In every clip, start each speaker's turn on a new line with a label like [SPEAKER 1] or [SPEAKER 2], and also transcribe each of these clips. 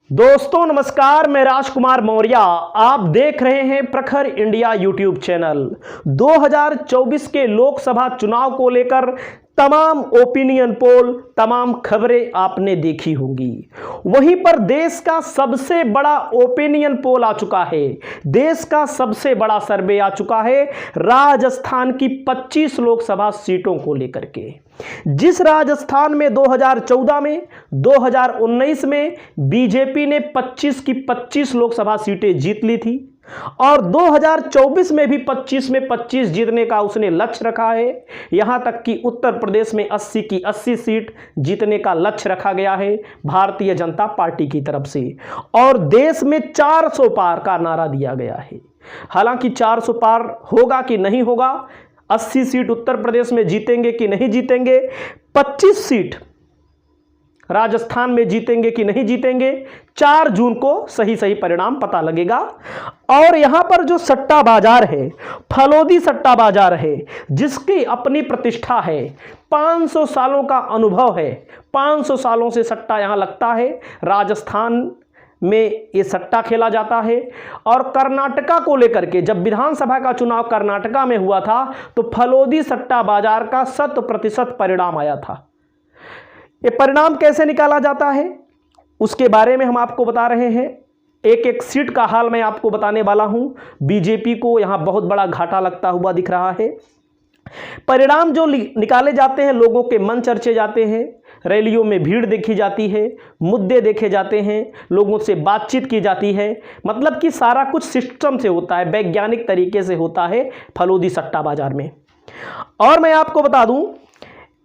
[SPEAKER 1] दोस्तों नमस्कार, मैं राजकुमार मौर्य। आप देख रहे हैं प्रखर इंडिया यूट्यूब चैनल। 2024 के लोकसभा चुनाव को लेकर तमाम ओपिनियन पोल, तमाम खबरें आपने देखी होंगी। वहीं पर देश का सबसे बड़ा ओपिनियन पोल आ चुका है, देश का सबसे बड़ा सर्वे आ चुका है राजस्थान की 25 लोकसभा सीटों को लेकर के। जिस राजस्थान में 2014 में, 2019 में बीजेपी ने 25 की 25 लोकसभा सीटें जीत ली थी और 2024 में भी 25 में 25 जीतने का उसने लक्ष्य रखा है। यहां तक कि उत्तर प्रदेश में 80 की 80 सीट जीतने का लक्ष्य रखा गया है भारतीय जनता पार्टी की तरफ से, और देश में 400 पार का नारा दिया गया है। हालांकि 400 पार होगा कि नहीं होगा, 80 सीट उत्तर प्रदेश में जीतेंगे कि नहीं जीतेंगे, 25 सीट राजस्थान में जीतेंगे कि नहीं जीतेंगे, 4 जून को सही सही परिणाम पता लगेगा। और यहां पर जो सट्टा बाजार है, फलोदी सट्टा बाजार है, जिसकी अपनी प्रतिष्ठा है, 500 सालों का अनुभव है, 500 सालों से सट्टा यहां लगता है। राजस्थान में ये सट्टा खेला जाता है। और कर्नाटका को लेकर के जब विधानसभा का चुनाव कर्नाटका में हुआ था तो फलोदी सट्टा बाजार का 100% परिणाम आया था। ये परिणाम कैसे निकाला जाता है उसके बारे में हम आपको बता रहे हैं। एक एक सीट का हाल मैं आपको बताने वाला हूं। बीजेपी को यहां बहुत बड़ा घाटा लगता हुआ दिख रहा है। परिणाम जो निकाले जाते हैं, लोगों के मन चर्चे जाते हैं, रैलियों में भीड़ देखी जाती है, मुद्दे देखे जाते हैं, लोगों से बातचीत की जाती है। मतलब कि सारा कुछ सिस्टम से होता है, वैज्ञानिक तरीके से होता है फलोदी सट्टा बाजार में। और मैं आपको बता दूं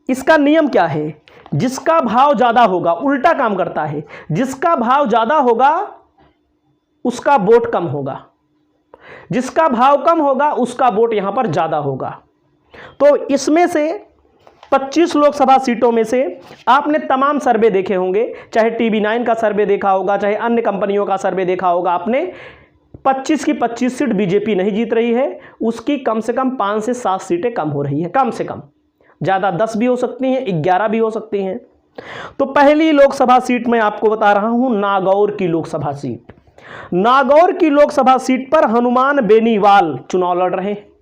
[SPEAKER 1] इसका नियम क्या है। जिसका भाव ज्यादा होगा, उल्टा काम करता है, जिसका भाव ज्यादा होगा उसका वोट कम होगा, जिसका भाव कम होगा उसका वोट यहां पर ज्यादा होगा। तो इसमें से 25 लोकसभा सीटों में से आपने तमाम सर्वे देखे होंगे, चाहे TV9 का सर्वे देखा होगा, चाहे अन्य कंपनियों का सर्वे देखा होगा आपने। 25 की 25 सीट बीजेपी नहीं जीत रही है, उसकी कम से कम 5 से 7 सीटें कम हो रही है, कम से कम। ज़्यादा 10 भी हो सकती हैं, 11 भी हो सकती हैं। तो पहली लोकसभा सीट मैं आपको बता रहा हूं, नागौर की लोकसभा सीट। नागौर की लोकसभा सीट पर हनुमान बेनीवाल चुनाव लड़ रहे हैं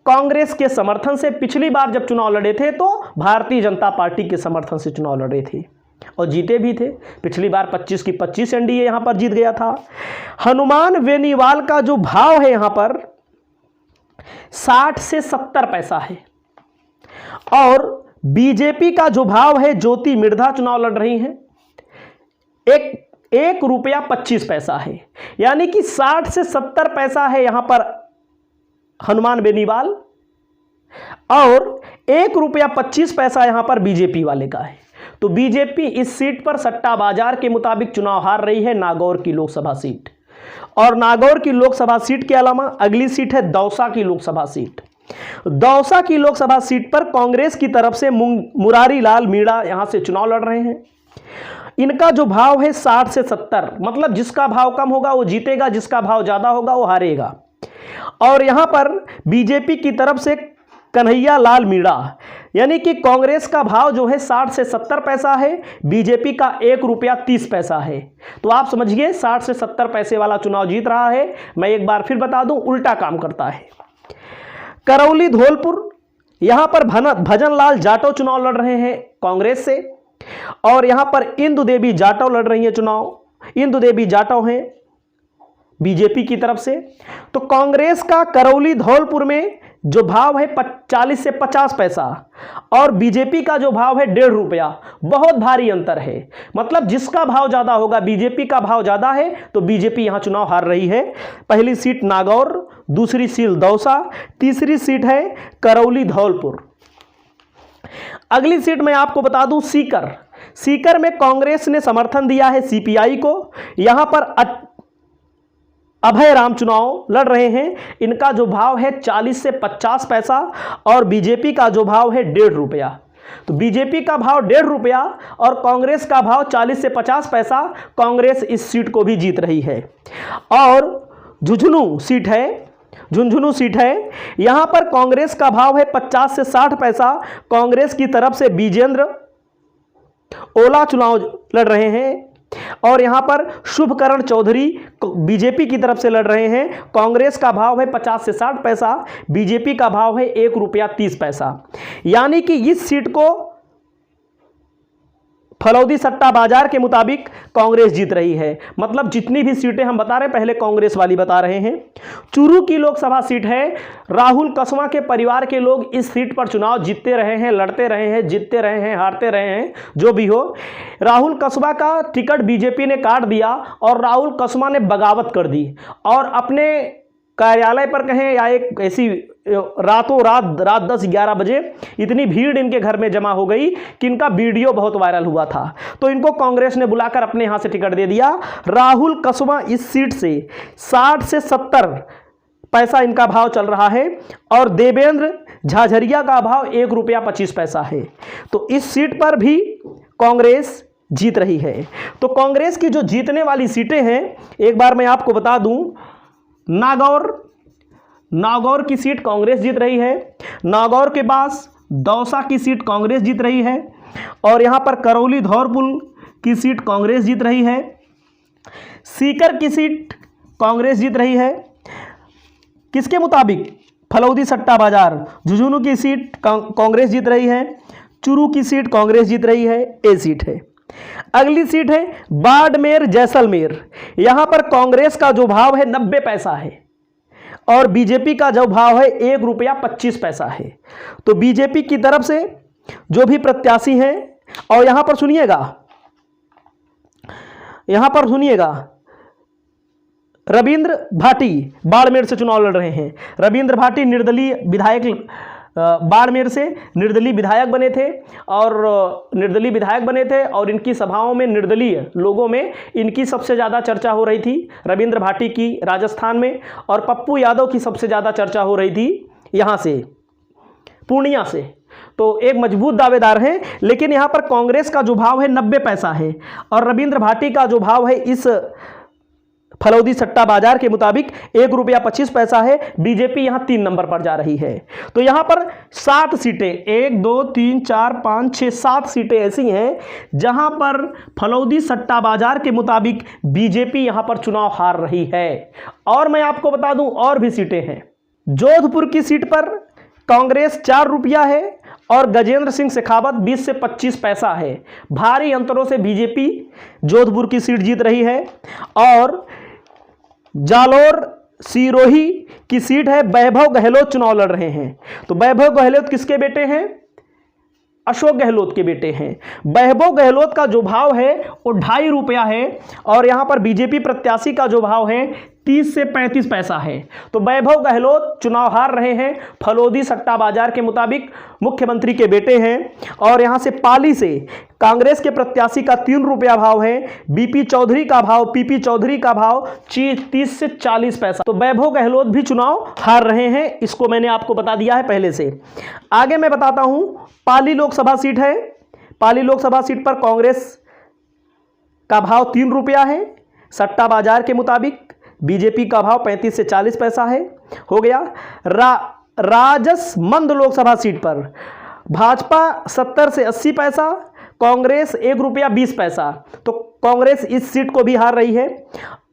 [SPEAKER 1] कांग्रेस के समर्थन से। पिछली बार जब चुनाव लड़े थे तो भारतीय जनता पार्टी के समर्थन से चुनाव लड़े थे और जीते भी थे। पिछली बार 25 की 25 एनडीए यहां पर जीत गया था। हनुमान बेनीवाल का जो भाव है यहां पर 60 से 70 पैसा है, और बीजेपी का जो भाव है, ज्योति मिर्धा चुनाव लड़ रही हैं, 1 रुपया 25 पैसा है। यानी कि 60 से 70 पैसा है यहां पर हनुमान बेनीवाल, और 1 रुपया 25 पैसा यहां पर बीजेपी वाले का है। तो बीजेपी इस सीट पर सट्टा बाजार के मुताबिक चुनाव हार रही है, नागौर की लोकसभा सीट। और नागौर की लोकसभा सीट के अलावा अगली सीट है दौसा की लोकसभा सीट। दौसा की लोकसभा सीट पर कांग्रेस की तरफ से मुरारी लाल मीणा यहां से चुनाव लड़ रहे हैं। इनका जो भाव है 60 से 70, मतलब जिसका भाव कम होगा वो जीतेगा, जिसका भाव ज्यादा होगा वो हारेगा। और यहां पर बीजेपी की तरफ से कन्हैया लाल मीणा, यानी कि कांग्रेस का भाव जो है 60 से 70 पैसा है, बीजेपी का 1 रुपया 30 पैसा है। तो आप समझिए 60 से 70 पैसे वाला चुनाव जीत रहा है। मैं एक बार फिर बता दूं, उल्टा काम करता है। करौली धौलपुर, यहां पर भजन लाल जाटव चुनाव लड़ रहे हैं कांग्रेस से, और यहां पर इंदु देवी जाटव लड़ रही है चुनाव। इंदु देवी जाटव हैं बीजेपी की तरफ से। तो कांग्रेस का करौली धौलपुर में जो भाव है 40 से 50 पैसा, और बीजेपी का जो भाव है 1.5 रुपया, बहुत भारी अंतर है। मतलब जिसका भाव ज्यादा होगा, बीजेपी का भाव ज्यादा है तो बीजेपी यहां चुनाव हार रही है। पहली सीट नागौर, दूसरी सीट दौसा, तीसरी सीट है करौली धौलपुर। अगली सीट मैं आपको बता दूं सीकर। सीकर में कांग्रेस ने समर्थन दिया है सीपीआई को। यहां पर अभय राम चुनाव लड़ रहे हैं। इनका जो भाव है 40 से 50 पैसा, और बीजेपी का जो भाव है 1.5 रुपया। तो बीजेपी का भाव 1.5 रुपया और कांग्रेस का भाव 40 से 50 पैसा। कांग्रेस इस सीट को भी जीत रही है। और झुंझुनू सीट है, यहां पर कांग्रेस का भाव है 50 से 60 पैसा। कांग्रेस की तरफ से विजेंद्र ओला चुनाव लड़ रहे हैं। और यहां पर शुभकरण चौधरी बीजेपी की तरफ से लड़ रहे हैं। कांग्रेस का भाव है 50 से 60 पैसा, बीजेपी का भाव है ₹1.30। यानी कि इस सीट को फलौदी सट्टा बाजार के मुताबिक कांग्रेस जीत रही है। मतलब जितनी भी सीटें हम बता रहे हैं पहले कांग्रेस वाली बता रहे हैं। चूरू की लोकसभा सीट है। राहुल कसवा के परिवार के लोग इस सीट पर चुनाव जीतते रहे हैं, लड़ते रहे हैं, जीतते रहे हैं, हारते रहे हैं, जो भी हो। राहुल कसवा का टिकट बीजेपी ने काट दिया और राहुल कसवा ने बगावत कर दी और अपने कार्यालय पर कहें या एक ऐसी रातों रात 10-11 बजे इतनी भीड़ इनके घर में जमा हो गई कि इनका वीडियो बहुत वायरल हुआ था। तो इनको कांग्रेस ने बुलाकर अपने यहाँ से टिकट दे दिया। राहुल कसवा इस सीट से 60 से 70 पैसा इनका भाव चल रहा है और देवेंद्र झाझरिया का भाव ₹1.25 है। तो इस सीट पर भी कांग्रेस जीत रही है। तो कांग्रेस की जो जीतने वाली सीटें हैं एक बार मैं आपको बता दूं, नागौर की सीट कांग्रेस जीत रही है। नागौर के पास दौसा की सीट कांग्रेस जीत रही है और यहां पर करौली धौरपुर की सीट कांग्रेस जीत रही है। सीकर की सीट कांग्रेस जीत रही है। किसके मुताबिक? फलौदी सट्टा बाजार। झुंझुनू की सीट कांग्रेस जीत रही है। चूरू की सीट कांग्रेस जीत रही है। ए सीट है। अगली सीट है बाड़मेर जैसलमेर। यहां पर कांग्रेस का जो भाव है 90 पैसा है और बीजेपी का जो भाव है ₹1.25 है। तो बीजेपी की तरफ से जो भी प्रत्याशी हैं, और यहां पर सुनिएगा रविंद्र भाटी बाड़मेर से चुनाव लड़ रहे हैं। रविंद्र भाटी निर्दलीय विधायक, बाड़मेर से निर्दलीय विधायक बने थे और इनकी सभाओं में निर्दलीय लोगों में इनकी सबसे ज़्यादा चर्चा हो रही थी, रविंद्र भाटी की राजस्थान में, और पप्पू यादव की सबसे ज़्यादा चर्चा हो रही थी यहाँ से पूर्णिया से। तो एक मजबूत दावेदार हैं। लेकिन यहाँ पर कांग्रेस का जो भाव है 90 पैसा है और रविंद्र भाटी का जो भाव है इस फलौदी सट्टा बाजार के मुताबिक ₹1.25 है। बीजेपी यहां 3 नंबर पर जा रही है। तो यहां पर 7 सीटें, 1 2 3 4 5 6 7 सीटें ऐसी हैं जहां पर फलौदी सट्टा बाजार के मुताबिक बीजेपी यहां पर चुनाव हार रही है। और मैं आपको बता दूं और भी सीटें हैं। जोधपुर की सीट पर कांग्रेस ₹4 है और गजेंद्र सिंह शेखावत 20 से 25 पैसा है। भारी अंतरों से बीजेपी जोधपुर की सीट जीत रही है। और जालोर सिरोही की सीट है, वैभव गहलोत चुनाव लड़ रहे हैं। तो वैभव गहलोत किसके बेटे हैं? अशोक गहलोत के बेटे हैं। वैभव गहलोत का जो भाव है वो ₹2.5 है और यहां पर बीजेपी प्रत्याशी का जो भाव है 30 से 35 पैसा है। तो वैभव गहलोत चुनाव हार रहे हैं। फलौदी सट्टा बाजार के मुताबिक मुख्यमंत्री के बेटे हैं। और यहां से पाली से कांग्रेस के प्रत्याशी का ₹3 भाव है। पीपी चौधरी का भाव 30 से 40 पैसा। तो वैभव गहलोत भी चुनाव हार रहे हैं। इसको मैंने आपको बता दिया है पहले से। आगे मैं बताता हूं, पाली लोकसभा सीट है। पाली लोकसभा सीट पर कांग्रेस का भाव ₹3 है सट्टा बाजार के मुताबिक। बीजेपी का भाव 35 से 40 पैसा है। हो गया। राजसमंद लोकसभा सीट पर भाजपा 70 से 80 पैसा, कांग्रेस ₹1.20। तो कांग्रेस इस सीट को भी हार रही है।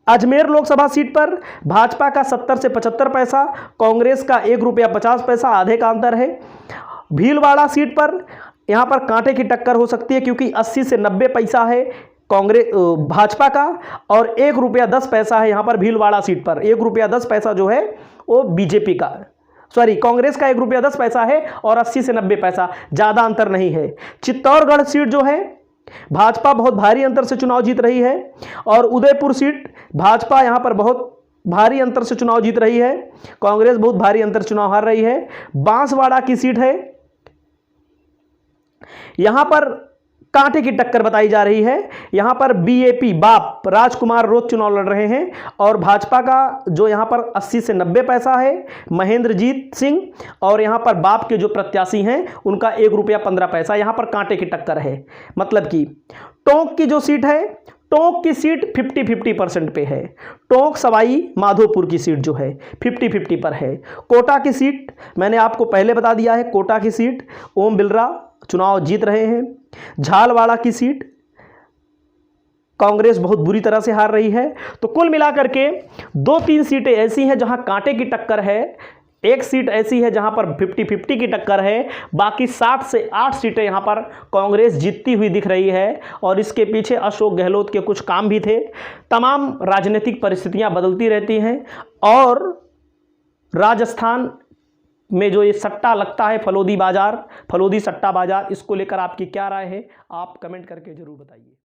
[SPEAKER 1] अजमेर लोकसभा सीट पर भाजपा का 70 से 75 पैसा, कांग्रेस का ₹1.50, आधे का अंतर है। भीलवाड़ा सीट पर यहां पर कांटे की टक्कर हो सकती है क्योंकि 80 से 90 पैसा है कांग्रेस भाजपा का और ₹1.10 है यहां पर भीलवाड़ा सीट पर। ₹1.10 जो है वो बीजेपी का, सॉरी कांग्रेस का ₹1.10 है और 80 से 90 पैसा, ज्यादा अंतर नहीं है। चित्तौड़गढ़ सीट जो है भाजपा बहुत भारी अंतर से चुनाव जीत रही है और उदयपुर सीट भाजपा यहां पर बहुत भारी अंतर से चुनाव जीत रही है, कांग्रेस बहुत भारी अंतर चुनाव हार रही है। बांसवाड़ा की सीट है, यहां पर कांटे की टक्कर बताई जा रही है। यहां पर बीएपी बाप राजकुमार रोज चुनाव लड़ रहे हैं और भाजपा का जो यहां पर 80 से 90 पैसा है महेंद्रजीत सिंह, और यहां पर बाप के जो प्रत्याशी हैं उनका ₹1.15। यहां पर कांटे की टक्कर है। मतलब कि टोंक की जो सीट है, टोंक की सीट 50-50% पे है। टोंक सवाई माधोपुर की सीट जो है 50-50 पर है। कोटा की सीट मैंने आपको पहले बता दिया है, कोटा की सीट ओम बिरला चुनाव जीत रहे हैं। झालवाड़ा की सीट कांग्रेस बहुत बुरी तरह से हार रही है। तो कुल मिलाकर के 2-3 सीटें ऐसी हैं जहां कांटे की टक्कर है, एक सीट ऐसी है जहां पर 50-50 की टक्कर है, बाकी 7 से 8 सीटें यहां पर कांग्रेस जीतती हुई दिख रही है। और इसके पीछे अशोक गहलोत के कुछ काम भी थे। तमाम राजनीतिक परिस्थितियां बदलती रहती हैं और राजस्थान में जो ये सट्टा लगता है, फलोदी सट्टा बाजार, इसको लेकर आपकी क्या राय है, आप कमेंट करके जरूर बताइए।